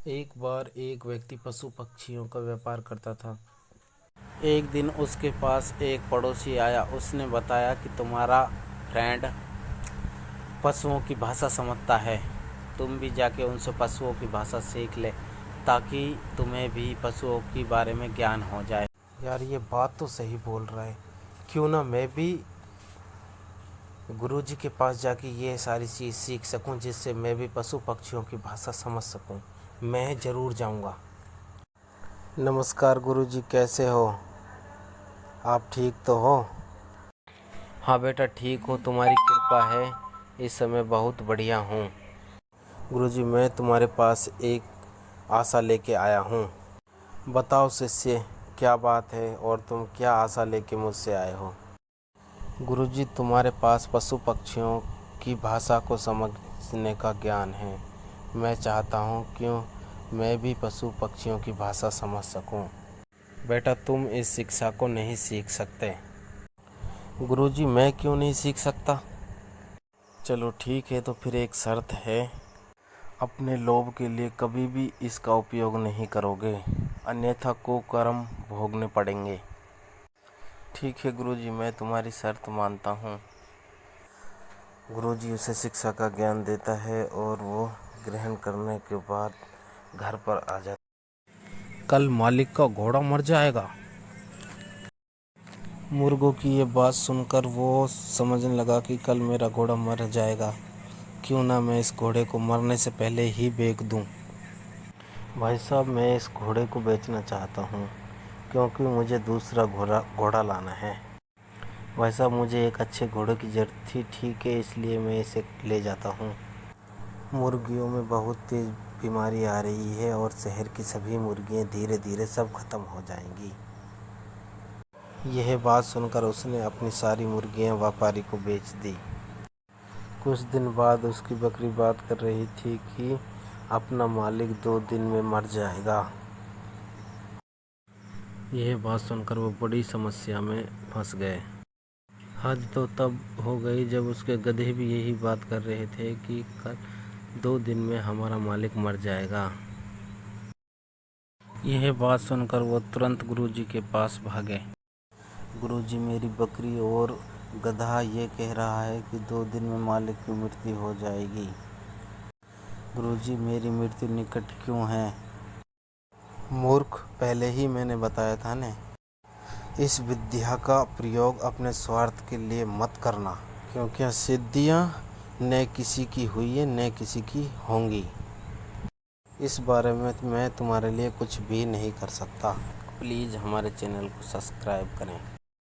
एक बार एक व्यक्ति पशु पक्षियों का व्यापार करता था। एक दिन उसके पास एक पड़ोसी आया। उसने बताया कि तुम्हारा फ्रेंड पशुओं की भाषा समझता है। तुम भी जाके उनसे पशुओं की भाषा सीख ले ताकि तुम्हें भी पशुओं के बारे में ज्ञान हो जाए। यार ये बात तो सही बोल रहा है। क्यों ना मैं भी गुरुजी के पास जाके ये सारी चीज़ सीख सकूं, जिससे मैं भी पशु पक्षियों की भाषा समझ सकूं। मैं ज़रूर जाऊंगा। नमस्कार गुरुजी, कैसे हो आप? ठीक तो हो? हाँ बेटा, ठीक हो, तुम्हारी कृपा है। इस समय बहुत बढ़िया हूँ। गुरुजी, मैं तुम्हारे पास एक आशा लेके आया हूँ। बताओ शिष्य, क्या बात है और तुम क्या आशा लेके मुझसे आए हो? गुरुजी, तुम्हारे पास पशु पक्षियों की भाषा को समझने का ज्ञान है। मैं चाहता हूँ क्यों मैं भी पशु पक्षियों की भाषा समझ सकूँ। बेटा, तुम इस शिक्षा को नहीं सीख सकते। गुरुजी, मैं क्यों नहीं सीख सकता? चलो ठीक है, तो फिर एक शर्त है। अपने लोभ के लिए कभी भी इसका उपयोग नहीं करोगे, अन्यथा कुकर्म भोगने पड़ेंगे। ठीक है गुरुजी, मैं तुम्हारी शर्त मानता हूँ। गुरुजी उसे शिक्षा का ज्ञान देता है और वो ग्रहण करने के बाद घर पर आ जाता। कल मालिक का घोड़ा मर जाएगा। मुर्गों की ये बात सुनकर वो समझने लगा कि कल मेरा घोड़ा मर जाएगा। क्यों ना मैं इस घोड़े को मरने से पहले ही बेच दूं। भाई साहब, मैं इस घोड़े को बेचना चाहता हूँ क्योंकि मुझे दूसरा घोड़ा लाना है। भाई साहब, मुझे एक अच्छे घोड़े की ज़रूरत थी। ठीक है, इसलिए मैं इसे ले जाता हूँ। मुर्गियों में बहुत तेज़ बीमारी आ रही है और शहर की सभी मुर्गियाँ धीरे धीरे सब खत्म हो जाएंगी। यह बात सुनकर उसने अपनी सारी मुर्गियाँ व्यापारी को बेच दी। कुछ दिन बाद उसकी बकरी बात कर रही थी कि अपना मालिक 2 दिन में मर जाएगा। यह बात सुनकर वो बड़ी समस्या में फंस गए। हद तो तब हो गई जब उसके गधे भी यही बात कर रहे थे कि कल 2 दिन में हमारा मालिक मर जाएगा। यह बात सुनकर वो तुरंत गुरुजी के पास भागे। गुरुजी, मेरी बकरी और गधा ये कह रहा है कि 2 दिन में मालिक की मृत्यु हो जाएगी। गुरुजी, मेरी मृत्यु निकट क्यों है? मूर्ख, पहले ही मैंने बताया था ने। इस विद्या का प्रयोग अपने स्वार्थ के लिए मत करना, क्योंकि सिद्धियां न किसी की हुई है न किसी की होंगी। इस बारे में मैं तुम्हारे लिए कुछ भी नहीं कर सकता। प्लीज़ हमारे चैनल को सब्सक्राइब करें।